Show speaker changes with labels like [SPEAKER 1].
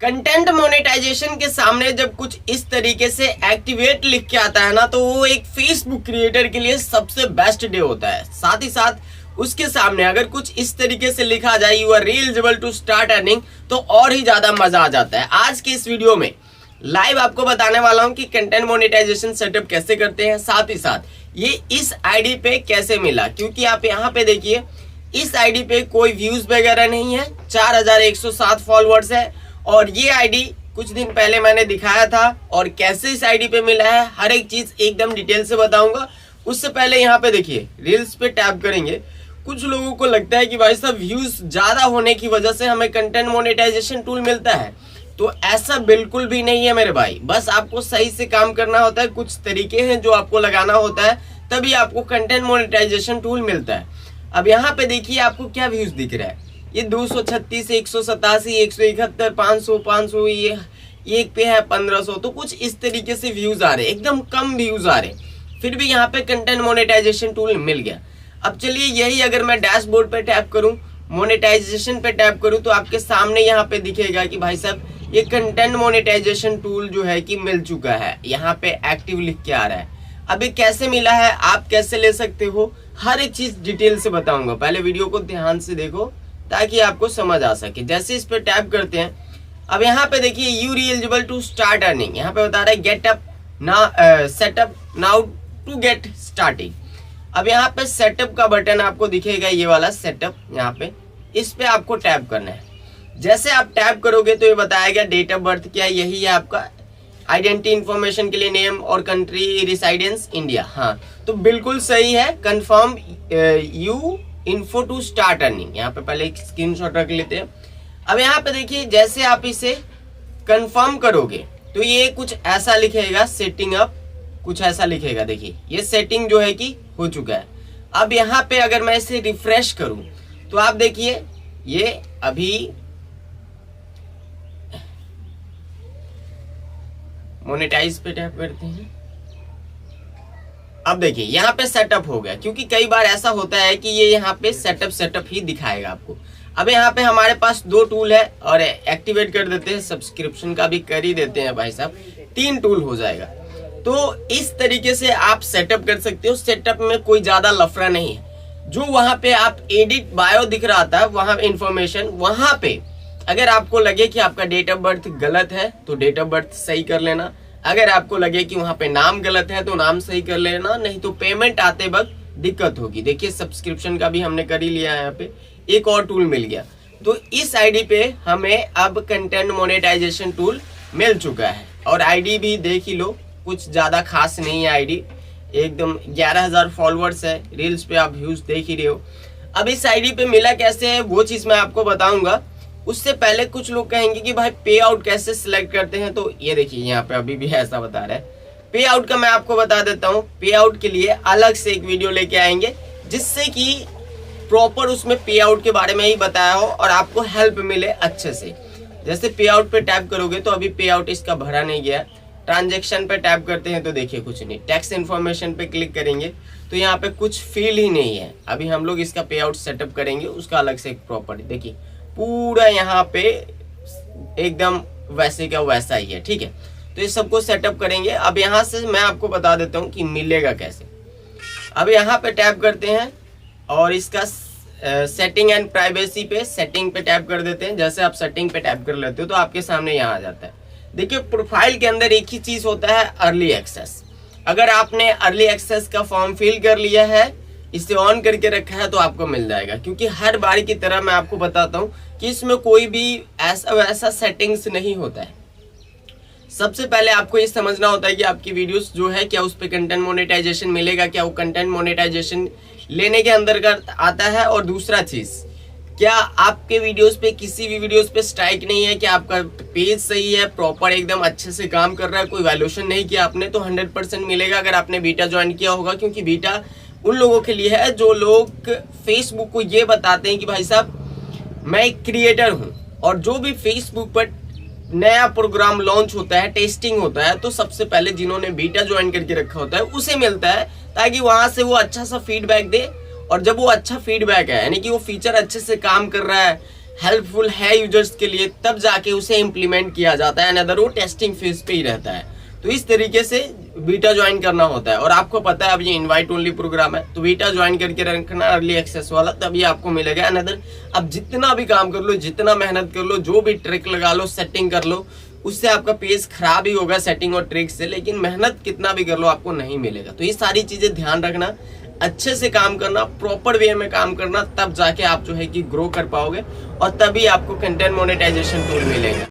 [SPEAKER 1] Content monetization के सामने जब कुछ इस तरीके से एक्टिवेट लिख के आता है ना, तो वो एक फेसबुक क्रिएटर के लिए सबसे बेस्ट डे होता है। साथ ही साथ उसके सामने अगर कुछ इस तरीके से लिखा जाए you are eligible to start earning, तो और ही ज्यादा मजा आ जाता है। आज के इस वीडियो में लाइव आपको बताने वाला हूं कि कंटेंट मोनेटाइजेशन सेटअप कैसे करते हैं, साथ ही साथ ये इस आईडी पे कैसे मिला। क्योंकि आप यहाँ पे देखिए, इस आईडी पे कोई व्यूज वगैरह नहीं है, 4107 फॉलोअर्स है और ये आईडी कुछ दिन पहले मैंने दिखाया था और कैसे इस आईडी पे मिला है हर एक चीज एकदम डिटेल से बताऊंगा। उससे पहले यहाँ पे देखिए, रील्स पे टैप करेंगे। कुछ लोगों को लगता है कि भाई साहब व्यूज ज्यादा होने की वजह से हमें कंटेंट मोनेटाइजेशन टूल मिलता है, तो ऐसा बिल्कुल भी नहीं है मेरे भाई। बस आपको सही से काम करना होता है, कुछ तरीके हैं जो आपको लगाना होता है, तभी आपको कंटेंट मोनेटाइजेशन टूल मिलता है। अब यहाँ पे देखिए आपको क्या व्यूज दिख रहा है, ये 236, 187, 171, 500, 500, ये एक पे है 1500, तो कुछ इस तरीके से व्यूज आ रहे, एकदम कम व्यूज आ रहे, फिर भी यहाँ पे कंटेंट मोनेटाइजेशन टूल मिल गया। अब चलिए यही अगर मैं डैशबोर्ड पे टैप करूं, मोनेटाइजेशन पे टैप करूं, तो आपके सामने यहाँ पे दिखेगा कि भाई साहब ये कंटेंट मोनेटाइजेशन टूल जो है कि मिल चुका है, यहाँ पे एक्टिव लिख के आ रहा है। अब ये कैसे मिला है, आप कैसे ले सकते हो, हर एक चीज डिटेल से बताऊंगा। पहले वीडियो को ध्यान से देखो ताकि आपको समझ आ सके। जैसे इस पे टैप करते हैं, अब यहाँ पे देखिए you eligible to start earning, यहाँ पे बता रहा है गेट अप ना setup now to get starting. अब यहाँ पे सेटअप का बटन आपको दिखेगा, ये वाला सेटअप, यहाँ पे इस पे आपको टैप करना है। जैसे आप टैप करोगे तो ये बताएगा डेट ऑफ बर्थ क्या है, यही है आपका आइडेंटिटी इन्फॉर्मेशन के लिए नेम और कंट्री रिसाइडेंस इंडिया। हाँ, तो बिल्कुल सही है। Confirm you info to start earning, यहाँ पे पहले एक स्क्रीनशॉट रख लेते हैं। अब यहाँ पे देखिए, जैसे आप इसे कंफर्म करोगे तो ये कुछ ऐसा लिखेगा, सेटिंग अप, कुछ ऐसा लिखेगा। देखिए ये सेटिंग जो है कि हो चुका है। अब यहाँ पे अगर मैं इसे रिफ्रेश करूं तो आप देखिए ये अभी मोनेटाइज पे टैप करते हैं। अब देखिए यहाँ पे सेटअप हो गया, क्योंकि कई बार ऐसा होता है कि ये यहाँ पे सेटअप ही दिखाएगा आपको। अब यहाँ पे हमारे पास 2 टूल है और एक्टिवेट कर देते हैं, सब्सक्रिप्शन का भी कर ही देते हैं भाई साहब, 3 टूल हो जाएगा। तो इस तरीके से आप सेटअप कर सकते हो। सेटअप में कोई ज्यादा लफड़ा नहीं है। जो वहां पे आप एडिट बायो दिख रहा था, वहां इंफॉर्मेशन, वहां पे अगर आपको लगे कि आपका डेट ऑफ बर्थ गलत है तो डेट ऑफ बर्थ सही कर लेना। अगर आपको लगे कि वहां पे नाम गलत है तो नाम सही कर लेना, नहीं तो पेमेंट आते वक्त दिक्कत होगी। देखिए सब्सक्रिप्शन का भी हमने कर ही लिया है, यहाँ पे एक और टूल मिल गया। तो इस आईडी पे हमें अब कंटेंट मोनेटाइजेशन टूल मिल चुका है और आईडी भी देख ही लो, कुछ ज्यादा खास नहीं है आईडी, एकदम 11,000 फॉलोअर्स है। रील्स पे आप व्यूज देख ही रहे हो। अब इस आईडी पे मिला कैसे है वो चीज मैं आपको बताऊंगा। उससे पहले कुछ लोग कहेंगे कि भाई पे आउट कैसे सिलेक्ट करते हैं, तो ये देखिए यहाँ पे अभी भी ऐसा बता रहा है। पे आउट का मैं आपको बता देता हूँ। पे आउट के लिए अलग से एक वीडियो लेके आएंगे, जिससे कि प्रॉपर उसमें पे आउट के बारे में ही बताया हो और आपको हेल्प मिले अच्छे से। जैसे पे आउट पे टैप करोगे तो अभी पे आउट इसका भरा नहीं गया। ट्रांजैक्शन पे टैप करते हैं तो देखिए कुछ नहीं। टैक्स इन्फॉर्मेशन पे क्लिक करेंगे तो यहाँ पे कुछ फील ही नहीं है। अभी हम लोग इसका पे आउट सेटअप करेंगे, उसका अलग से एक प्रॉपर्टी देखिए, पूरा यहाँ पे एकदम वैसे का वैसा ही है, ठीक है। तो ये सबको सेटअप करेंगे। अब यहाँ से मैं आपको बता देता हूँ कि मिलेगा कैसे। अब यहाँ पे टैप करते हैं और इसका सेटिंग एंड प्राइवेसी पे, सेटिंग पे टैप कर देते हैं। जैसे आप सेटिंग पे टैप कर लेते हो तो आपके सामने यहाँ आ जाता है। देखिए प्रोफाइल के अंदर एक ही चीज होता है, अर्ली एक्सेस। अगर आपने अर्ली एक्सेस का फॉर्म फिल कर लिया है, इसे ऑन करके रखा है, तो आपको मिल जाएगा। क्योंकि हर बार की तरह मैं आपको बताता हूँ कि इसमें कोई भी ऐसा वैसा सेटिंग्स नहीं होता है। सबसे पहले आपको ये समझना होता है कि आपकी वीडियोस जो है क्या उस पर कंटेंट मोनेटाइजेशन मिलेगा, क्या वो कंटेंट मोनेटाइजेशन लेने के अंतर्गत आता है। और दूसरा चीज, क्या आपके वीडियोस पे किसी भी वीडियोस पे स्ट्राइक नहीं है, क्या आपका पेज सही है, प्रॉपर एकदम अच्छे से काम कर रहा है, कोई वैल्यूएशन नहीं किया आपने, तो 100% मिलेगा अगर आपने बीटा ज्वाइन किया होगा। क्योंकि बीटा उन लोगों के लिए है जो लोग फेसबुक को ये बताते हैं कि भाई साहब मैं एक क्रिएटर हूं, और जो भी फेसबुक पर नया प्रोग्राम लॉन्च होता है, टेस्टिंग होता है, तो सबसे पहले जिन्होंने बीटा ज्वाइन करके रखा होता है उसे मिलता है, ताकि वहां से वो अच्छा सा फीडबैक दे। और जब वो अच्छा फीडबैक है, यानी कि वो फीचर अच्छे से काम कर रहा है, हेल्पफुल है यूजर्स के लिए, तब जाके उसे इम्प्लीमेंट किया जाता है, अदर वो टेस्टिंग फेज पे ही रहता है। तो इस तरीके से बीटा ज्वाइन करना होता है। और आपको पता है अब ये इनवाइट ओनली प्रोग्राम है, तो बीटा ज्वाइन करके रखना अर्ली एक्सेस वाला, तभी आपको मिलेगा। अनदर अब जितना भी काम कर लो, जितना मेहनत कर लो, जो भी ट्रिक लगा लो, सेटिंग कर लो, उससे आपका पेज खराब ही होगा सेटिंग और ट्रिक से, लेकिन मेहनत कितना भी कर लो आपको नहीं मिलेगा। तो ये सारी चीजें ध्यान रखना, अच्छे से काम करना, प्रॉपर वे में काम करना, तब जाके आप जो है कि ग्रो कर पाओगे और तभी आपको कंटेंट मोनेटाइजेशन टूल मिलेगा।